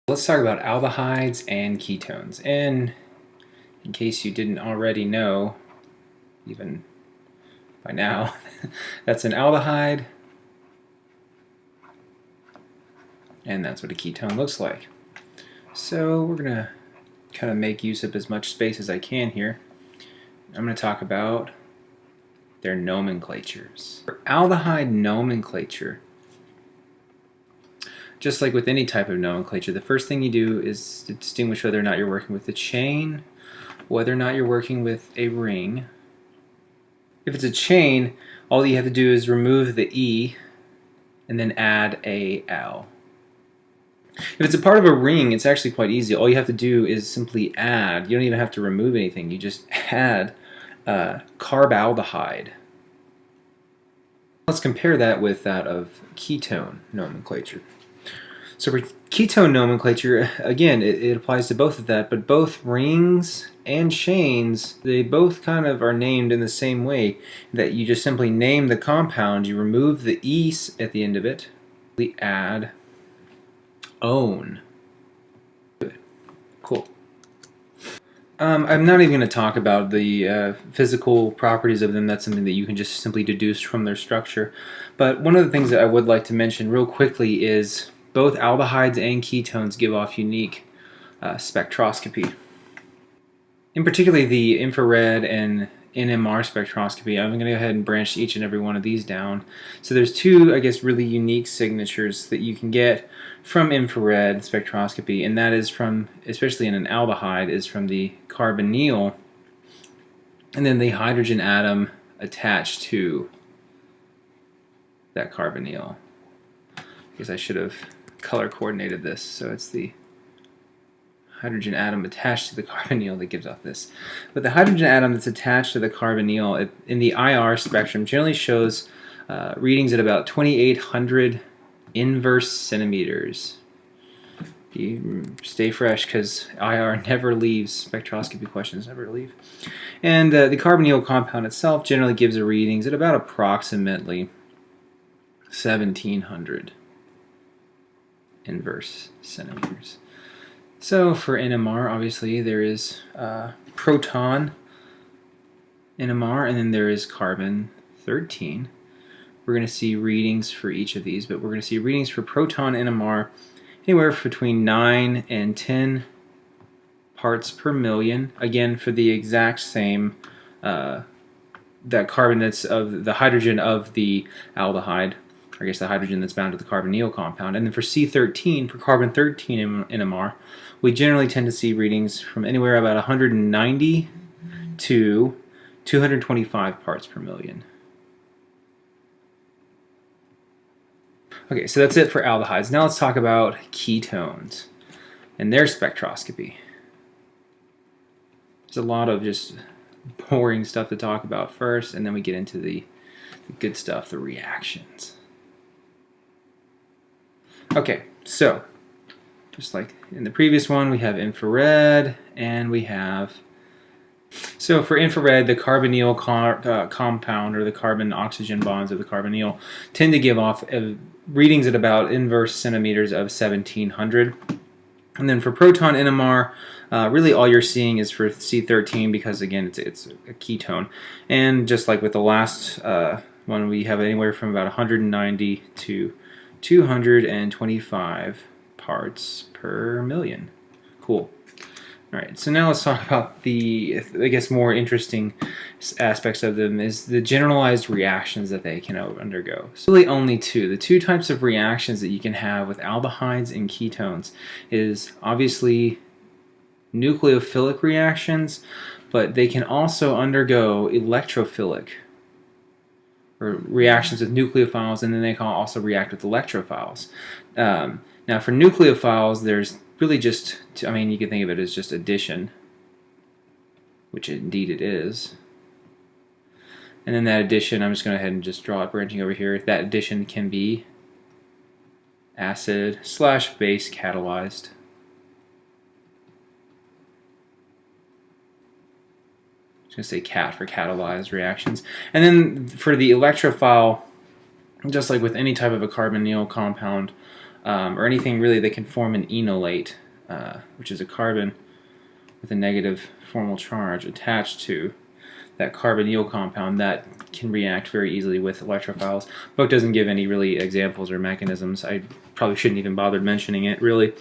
Let's talk about aldehydes and ketones. And in case you didn't already know, even by now, that's an aldehyde, and that's what a ketone looks like. So we're going to kind of make use of as much space as I can here. I'm going to talk about their nomenclatures. For aldehyde nomenclature, just like with any type of nomenclature, the first thing you do is to distinguish whether or not you're working with a chain, whether or not you're working with a ring. If it's a chain, all you have to do is remove the E and then add a L. If it's a part of a ring, it's actually quite easy. All you have to do is simply add. You don't even have to remove anything. You just add carbaldehyde. Let's compare that with that of ketone nomenclature. So for ketone nomenclature, again, it applies to both of that, but both rings and chains, they both kind of are named in the same way, that you just simply name the compound, you remove the E at the end of it, we add own. Cool. I'm not even going to talk about the physical properties of them. That's something that you can just simply deduce from their structure. But one of the things that I would like to mention real quickly is both aldehydes and ketones give off unique spectroscopy. In particular, the infrared and NMR spectroscopy, I'm going to go ahead and branch each and every one of these down. So there's two, I guess, really unique signatures that you can get from infrared spectroscopy, and that is from, especially in an aldehyde, is from the carbonyl, and then the hydrogen atom attached to that carbonyl. I guess I should have color coordinated this, so it's the hydrogen atom attached to the carbonyl that gives off this. But the hydrogen atom that's attached to the carbonyl in the IR spectrum generally shows readings at about 2,800 inverse centimeters. You stay fresh because IR never leaves. Spectroscopy questions never leave. And the carbonyl compound itself generally gives the readings at about approximately 1,700 inverse centimeters. So for NMR, obviously there is proton NMR, and then there is carbon-13. We're going to see readings for each of these, but we're going to see readings for proton NMR anywhere between 9 and 10 parts per million. Again, for the exact same, that carbon that's of the hydrogen of the aldehyde, or I guess the hydrogen that's bound to the carbonyl compound. And then for C13, for carbon-13 NMR, we generally tend to see readings from anywhere about 190 to 225 parts per million. Okay, so that's it for aldehydes. Now let's talk about ketones and their spectroscopy. There's a lot of just boring stuff to talk about first, and then we get into the good stuff, the reactions. Okay, so just like in the previous one, we have infrared, and we have, so for infrared, the carbonyl compound, or the carbon-oxygen bonds of the carbonyl, tend to give off readings at about inverse centimeters of 1,700. And then for proton NMR, really all you're seeing is for C13, because again, it's a ketone. And just like with the last one, we have anywhere from about 190 to 225 parts per million. Cool. All right, so now let's talk about the, I guess, more interesting aspects of them is the generalized reactions that they can undergo. So really only two. The two types of reactions that you can have with aldehydes and ketones is obviously nucleophilic reactions, but they can also undergo electrophilic, or reactions with nucleophiles, and then they can also react with electrophiles. Now for nucleophiles, there's really just, I mean, you can think of it as just addition, which indeed it is. And then that addition, I'm just going to go ahead and just draw it branching over here. That addition can be acid/base catalyzed. I'm just going to say cat for catalyzed reactions. And then for the electrophile, just like with any type of a carbonyl compound, or anything really that can form an enolate, which is a carbon with a negative formal charge attached to that carbonyl compound that can react very easily with electrophiles. The book doesn't give any really examples or mechanisms. I probably shouldn't even bother mentioning it, really.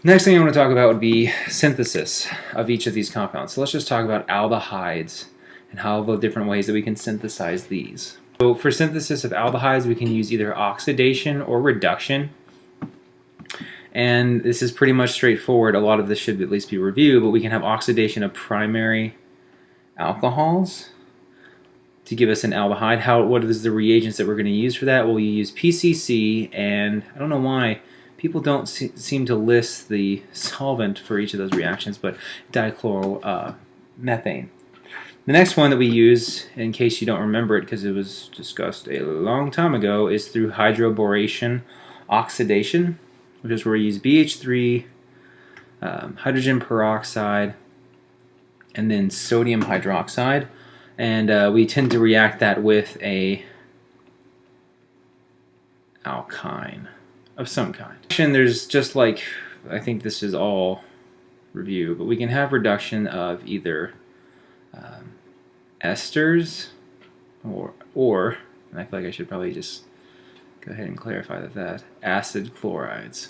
Next thing I want to talk about would be synthesis of each of these compounds. So let's just talk about aldehydes and how the different ways that we can synthesize these. So for synthesis of aldehydes, we can use either oxidation or reduction. And this is pretty much straightforward. A lot of this should at least be reviewed, but we can have oxidation of primary alcohols to give us an aldehyde. What is the reagents that we're going to use for that? Well, we use PCC, and I don't know why people don't seem to list the solvent for each of those reactions, but dichloromethane. The next one that we use, in case you don't remember it because it was discussed a long time ago, is through hydroboration oxidation, which is where we use BH3, hydrogen peroxide, and then sodium hydroxide. And we tend to react that with a alkyne of some kind. And there's just like, I think this is all review, but we can have reduction of either esters or, and I feel like I should probably just go ahead and clarify that, acid chlorides.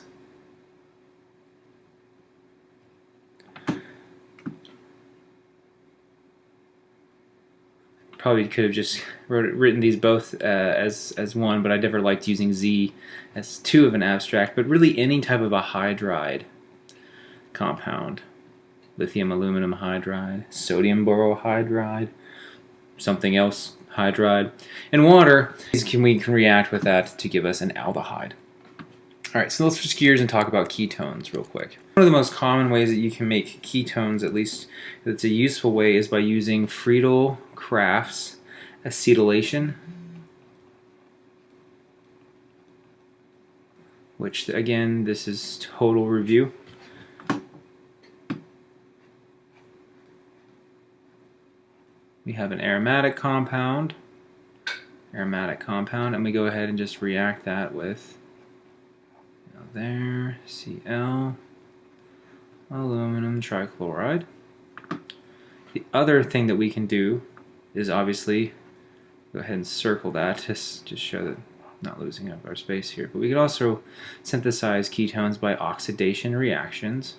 Probably could have just written these both as one, but I never liked using Z as two of an abstract, but really any type of a hydride compound. Lithium aluminum hydride, sodium borohydride, something else hydride, and water we can react with that to give us an aldehyde. Alright, so let's switch gears and talk about ketones real quick. One of the most common ways that you can make ketones, at least that's a useful way, is by using Friedel-Crafts acetylation, which again, this is total review. We have an aromatic compound, and we go ahead and just react that with there, Cl, aluminum trichloride. The other thing that we can do is obviously go ahead and circle that to just show that not losing up our space here. But we could also synthesize ketones by oxidation reactions.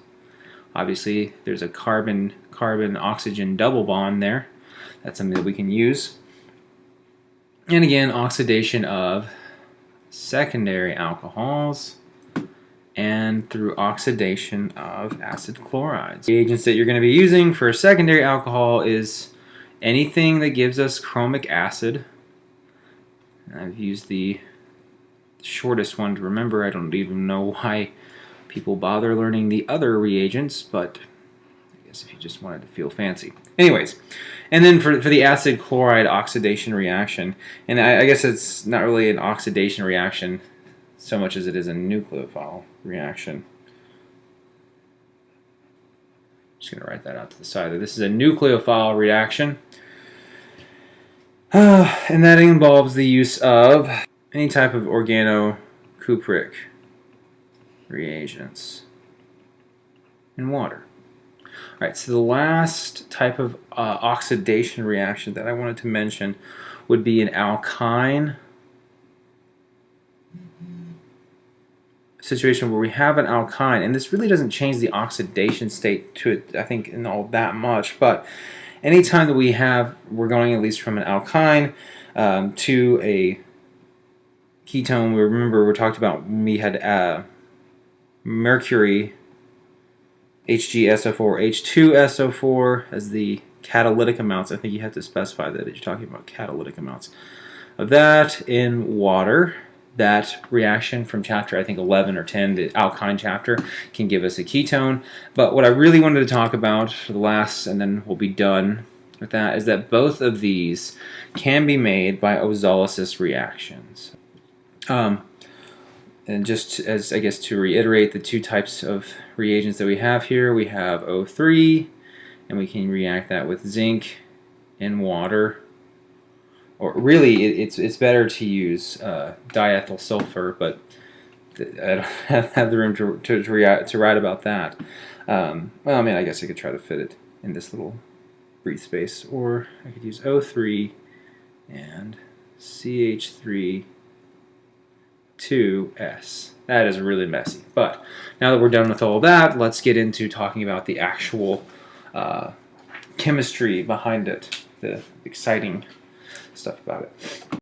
Obviously, there's a carbon-oxygen double bond there. That's something that we can use. And again, oxidation of secondary alcohols and through oxidation of acid chlorides. The reagents that you're going to be using for a secondary alcohol is anything that gives us chromic acid. I've used the shortest one to remember. I don't even know why people bother learning the other reagents, but I guess if you just wanted to feel fancy. Anyways, and then for the acid chloride oxidation reaction, and I guess it's not really an oxidation reaction so much as it is a nucleophile reaction. Just going to write that out to the side. This is a nucleophile reaction, and that involves the use of any type of organocupric reagents and water. Alright, so the last type of oxidation reaction that I wanted to mention would be an alkyne situation where we have an alkyne, and this really doesn't change the oxidation state to it, I think, in all that much, but anytime that we're going at least from an alkyne to a ketone, remember we talked about when we had mercury HgSO4, H2SO4 as the catalytic amounts. I think you have to specify that you're talking about catalytic amounts of that in water. That reaction from chapter, I think 11 or 10, the alkyne chapter, can give us a ketone. But what I really wanted to talk about for the last, and then we'll be done with that, is that both of these can be made by ozolysis reactions. And just as, I guess, to reiterate the two types of reagents that we have here, we have O3, and we can react that with zinc and water. Or really, it's better to use diethyl sulfur, but I don't have the room to write about that. Well, I mean, I guess I could try to fit it in this little breathe space, or I could use O3 and CH3 2S. That is really messy. But now that we're done with all that, let's get into talking about the actual chemistry behind it, the exciting stuff about it.